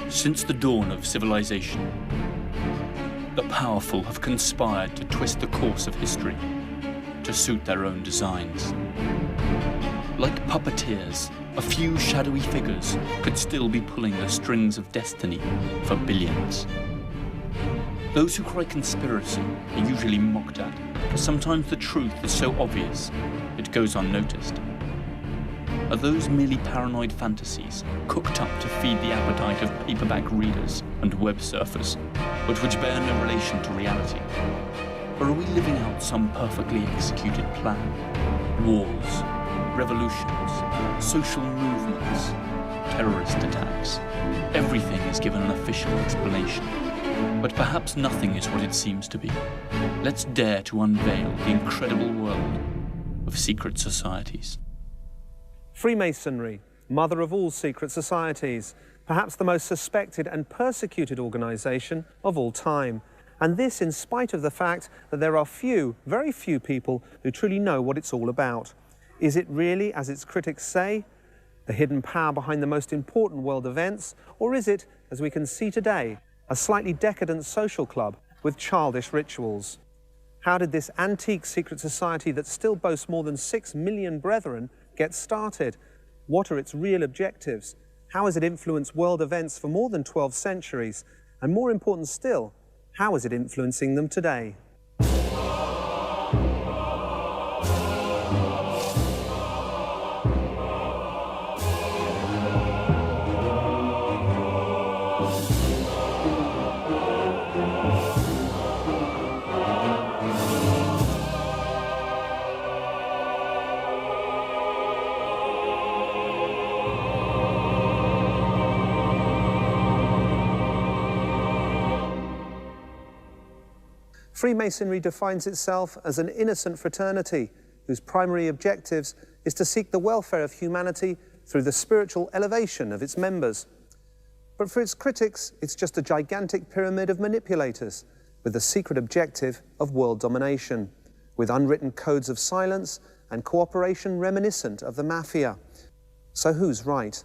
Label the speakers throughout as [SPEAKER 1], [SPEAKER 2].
[SPEAKER 1] Since the dawn of civilization, the powerful have conspired to twist the course of history to suit their own designs. Like puppeteers, a few shadowy figures could still be pulling the strings of destiny for billions. Those who cry conspiracy are usually mocked at, for sometimes the truth is so obvious it goes unnoticed. Are those merely paranoid fantasies cooked up to feed the appetite of paperback readers and web surfers, but which bear no relation to reality? Or are we living out some perfectly executed plan? Wars, revolutions, social movements, terrorist attacks. Everything is given an official explanation. But perhaps nothing is what it seems to be. Let's dare to unveil the incredible world of secret societies.
[SPEAKER 2] Freemasonry, mother of all secret societies, perhaps the most suspected and persecuted organization of all time. And this in spite of the fact that there are few, very few people who truly know what it's all about. Is it really, as its critics say, the hidden power behind the most important world events? Or is it, as we can see today, a slightly decadent social club with childish rituals? How did this antique secret society that still boasts more than 6 million brethren get started? What are its real objectives? How has it influenced world events for more than 12 centuries? And more important still, how is it influencing them today? Freemasonry defines itself as an innocent fraternity whose primary objectives is to seek the welfare of humanity through the spiritual elevation of its members. But for its critics, it's just a gigantic pyramid of manipulators with the secret objective of world domination, with unwritten codes of silence and cooperation reminiscent of the mafia. So who's right?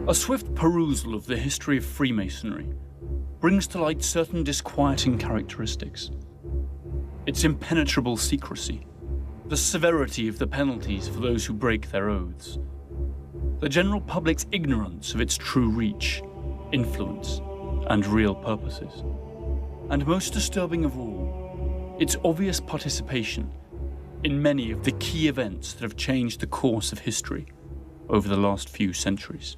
[SPEAKER 1] A swift perusal of the history of Freemasonry brings to light certain disquieting characteristics. Its impenetrable secrecy, the severity of the penalties for those who break their oaths, the general public's ignorance of its true reach, influence, and real purposes, and most disturbing of all, its obvious participation in many of the key events that have changed the course of history over the last few centuries.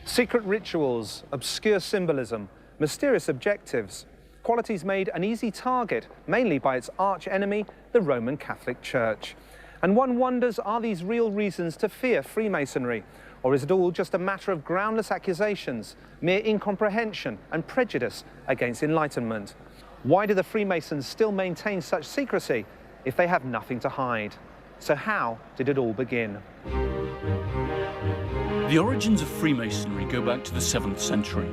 [SPEAKER 2] Secret rituals, obscure symbolism, mysterious objectives, qualities made an easy target, mainly by its arch-enemy, the Roman Catholic Church. And one wonders, are these real reasons to fear Freemasonry? Or is it all just a matter of groundless accusations, mere incomprehension and prejudice against enlightenment? Why do the Freemasons still maintain such secrecy if they have nothing to hide? So how did it all begin?
[SPEAKER 1] The origins of Freemasonry go back to the 7th century,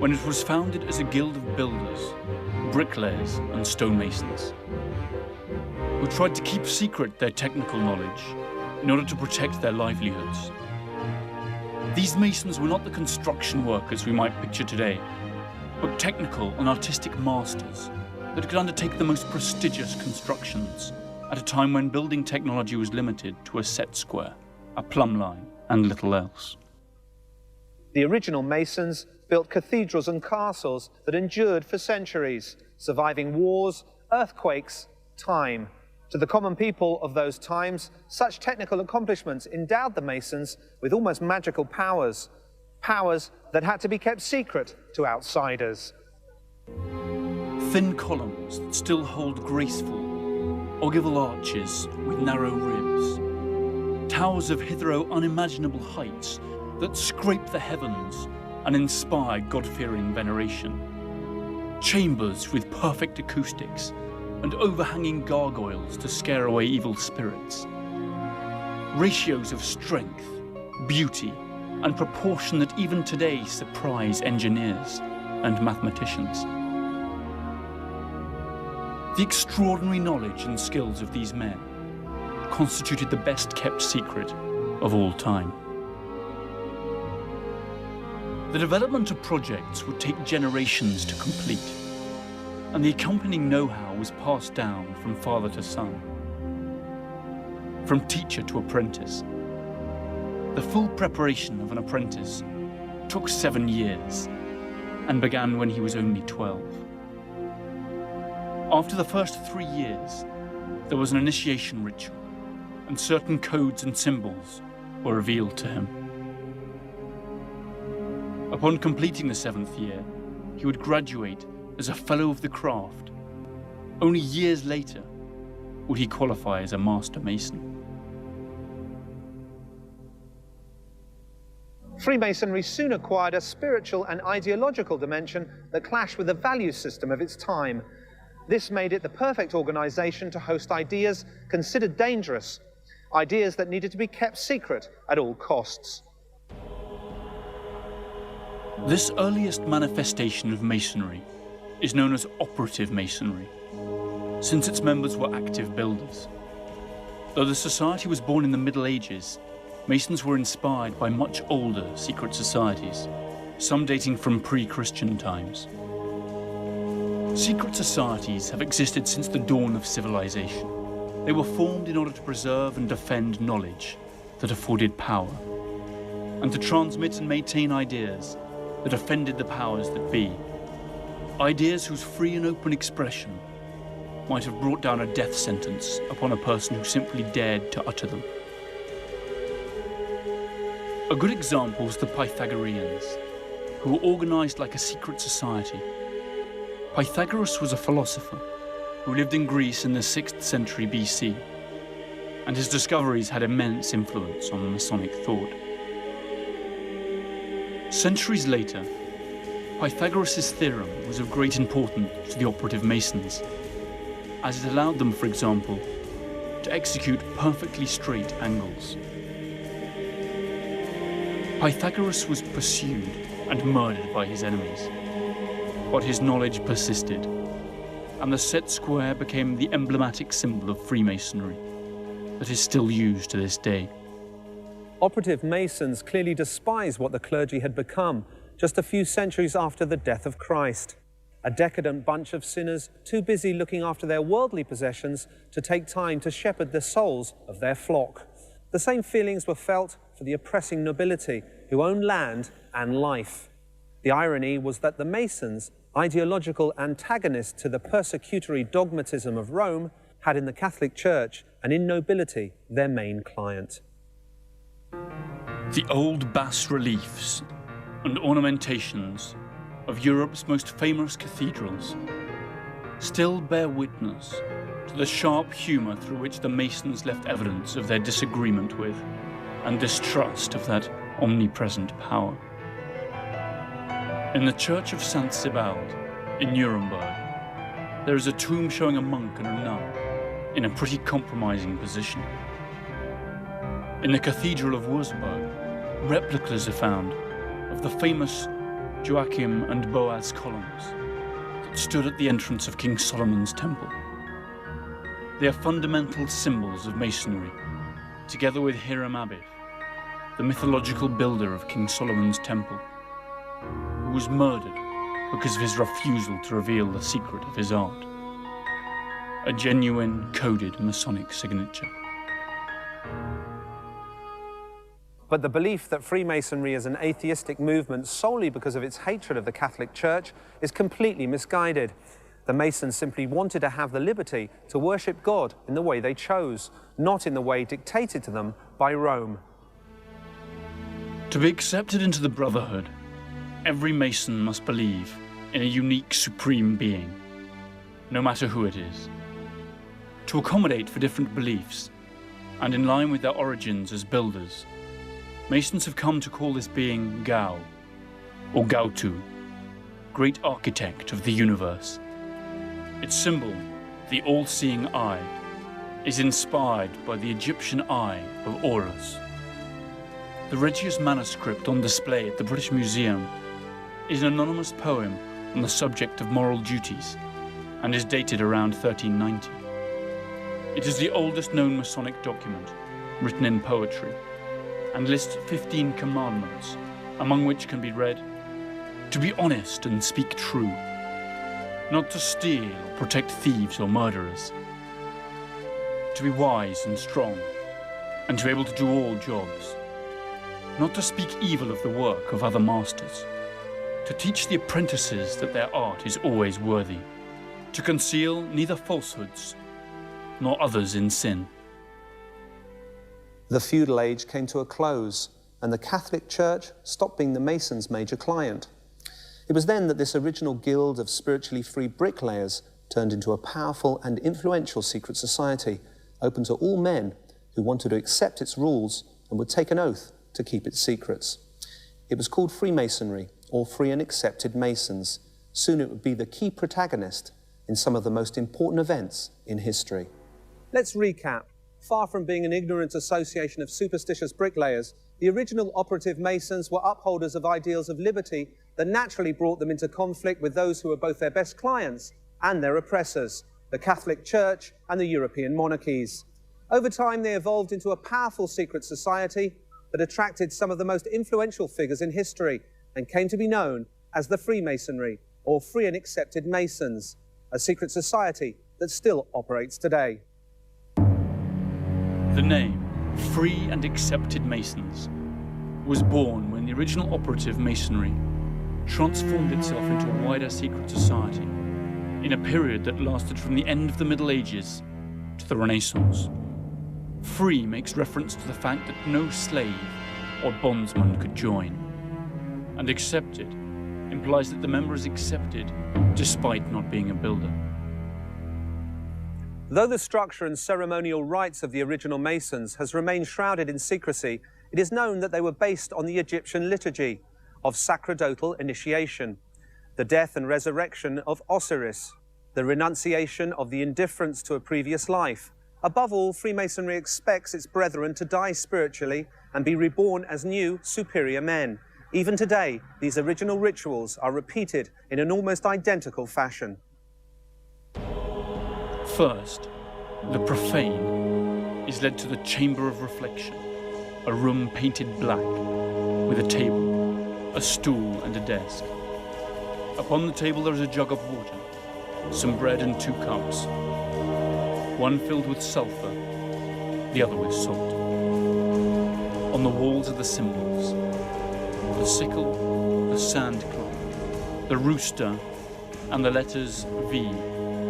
[SPEAKER 1] when it was founded as a guild of builders, bricklayers and stonemasons, who tried to keep secret their technical knowledge in order to protect their livelihoods. These masons were not the construction workers we might picture today, but technical and artistic masters that could undertake the most prestigious constructions at a time when building technology was limited to a set square, a plumb line, and little else.
[SPEAKER 2] The original Masons built cathedrals and castles that endured for centuries, surviving wars, earthquakes, time. To the common people of those times, such technical accomplishments endowed the Masons with almost magical powers, powers that had to be kept secret to outsiders.
[SPEAKER 1] Thin columns that still hold graceful, ogival arches with narrow ribs, towers of hitherto unimaginable heights that scrape the heavens and inspire God-fearing veneration. Chambers with perfect acoustics and overhanging gargoyles to scare away evil spirits. Ratios of strength, beauty, and proportion that even today surprise engineers and mathematicians. The extraordinary knowledge and skills of these men constituted the best-kept secret of all time. The development of projects would take generations to complete, and the accompanying know-how was passed down from father to son, from teacher to apprentice. The full preparation of an apprentice took 7 years and began when he was only 12. After the first 3 years, there was an initiation ritual, and certain codes and symbols were revealed to him. Upon completing the 7th year, he would graduate as a Fellow of the Craft. Only years later would he qualify as a Master Mason.
[SPEAKER 2] Freemasonry soon acquired a spiritual and ideological dimension that clashed with the value system of its time. This made it the perfect organization to host ideas considered dangerous, ideas that needed to be kept secret at all costs.
[SPEAKER 1] This earliest manifestation of Masonry is known as operative Masonry, since its members were active builders. Though the society was born in the Middle Ages, Masons were inspired by much older secret societies, some dating from pre-Christian times. Secret societies have existed since the dawn of civilization. They were formed in order to preserve and defend knowledge that afforded power, and to transmit and maintain ideas that offended the powers that be, ideas whose free and open expression might have brought down a death sentence upon a person who simply dared to utter them. A good example is the Pythagoreans, who were organized like a secret society. Pythagoras was a philosopher who lived in Greece in the 6th century BC, and his discoveries had immense influence on Masonic thought. Centuries later, Pythagoras' theorem was of great importance to the operative Masons, as it allowed them, for example, to execute perfectly straight angles. Pythagoras was pursued and murdered by his enemies, but his knowledge persisted, and the set square became the emblematic symbol of Freemasonry that is still used to this day.
[SPEAKER 2] Operative Masons clearly despise what the clergy had become just a few centuries after the death of Christ. A decadent bunch of sinners too busy looking after their worldly possessions to take time to shepherd the souls of their flock. The same feelings were felt for the oppressing nobility who owned land and life. The irony was that the Masons, ideological antagonists to the persecutory dogmatism of Rome, had in the Catholic Church and in nobility their main client.
[SPEAKER 1] The old bas-reliefs and ornamentations of Europe's most famous cathedrals still bear witness to the sharp humour through which the Masons left evidence of their disagreement with and distrust of that omnipresent power. In the Church of St. Sebald in Nuremberg, there is a tomb showing a monk and a nun in a pretty compromising position. In the Cathedral of Wurzburg, replicas are found of the famous Joachim and Boaz columns that stood at the entrance of King Solomon's temple. They are fundamental symbols of Masonry, together with Hiram Abiff, the mythological builder of King Solomon's temple, who was murdered because of his refusal to reveal the secret of his art. A genuine coded Masonic signature.
[SPEAKER 2] But the belief that Freemasonry is an atheistic movement solely because of its hatred of the Catholic Church is completely misguided. The Masons simply wanted to have the liberty to worship God in the way they chose, not in the way dictated to them by Rome.
[SPEAKER 1] To be accepted into the Brotherhood, every Mason must believe in a unique supreme being, no matter who it is. To accommodate for different beliefs, and in line with their origins as builders, Masons have come to call this being Gao, or Gautu, great architect of the universe. Its symbol, the all-seeing eye, is inspired by the Egyptian eye of Horus. The Regius manuscript on display at the British Museum is an anonymous poem on the subject of moral duties and is dated around 1390. It is the oldest known Masonic document written in poetry and lists 15 commandments, among which can be read, to be honest and speak true, not to steal or protect thieves or murderers, to be wise and strong, and to be able to do all jobs, not to speak evil of the work of other masters, to teach the apprentices that their art is always worthy, to conceal neither falsehoods nor others in sin.
[SPEAKER 2] The feudal age came to a close, and the Catholic Church stopped being the Masons' major client. It was then that this original guild of spiritually free bricklayers turned into a powerful and influential secret society, open to all men who wanted to accept its rules and would take an oath to keep its secrets. It was called Freemasonry, or Free and Accepted Masons. Soon it would be the key protagonist in some of the most important events in history. Let's recap. Far from being an ignorant association of superstitious bricklayers, the original operative Masons were upholders of ideals of liberty that naturally brought them into conflict with those who were both their best clients and their oppressors, the Catholic Church and the European monarchies. Over time, they evolved into a powerful secret society that attracted some of the most influential figures in history and came to be known as the Freemasonry, or Free and Accepted Masons, a secret society that still operates today.
[SPEAKER 1] The name, Free and Accepted Masons, was born when the original operative Masonry transformed itself into a wider secret society in a period that lasted from the end of the Middle Ages to the Renaissance. Free makes reference to the fact that no slave or bondsman could join, and accepted implies that the member is accepted despite not being a builder.
[SPEAKER 2] Though the structure and ceremonial rites of the original Masons has remained shrouded in secrecy, it is known that they were based on the Egyptian liturgy of sacerdotal initiation, the death and resurrection of Osiris, the renunciation of the indifference to a previous life. Above all, Freemasonry expects its brethren to die spiritually and be reborn as new, superior men. Even today, these original rituals are repeated in an almost identical fashion.
[SPEAKER 1] First, the profane is led to the chamber of reflection, a room painted black, with a table, a stool and a desk. Upon the table there is a jug of water, some bread and 2 cups, one filled with sulphur, the other with salt. On the walls are the symbols, the sickle, the sand clock, the rooster, and the letters V,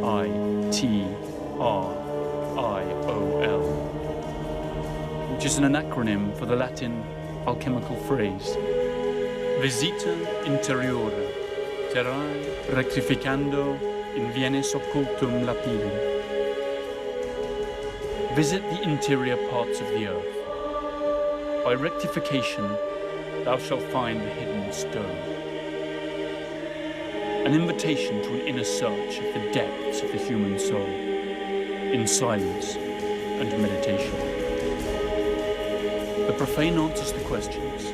[SPEAKER 1] I, T, R, I, O, L, which is an acronym for the Latin alchemical phrase Visita interiore, terrae rectificando in vienes occultum lapidem. Visit the interior parts of the earth. By rectification, thou shalt find the hidden stone. An invitation to an inner search of the depths of the human soul, in silence and meditation. The profane answers the questions.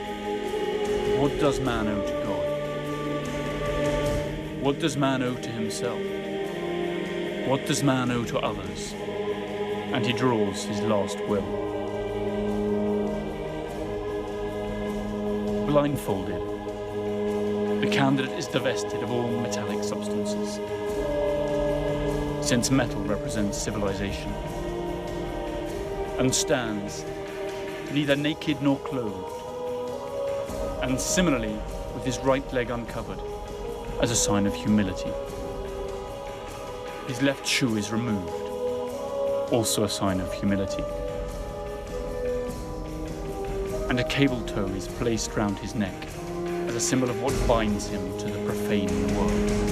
[SPEAKER 1] What does man owe to God? What does man owe to himself? What does man owe to others? And he draws his last will. Blindfolded, the candidate is divested of all metallic substances, since metal represents civilization, and stands neither naked nor clothed, and similarly with his right leg uncovered, as a sign of humility. His left shoe is removed, also a sign of humility. And a cable tow is placed round his neck as a symbol of what binds him to the profane world.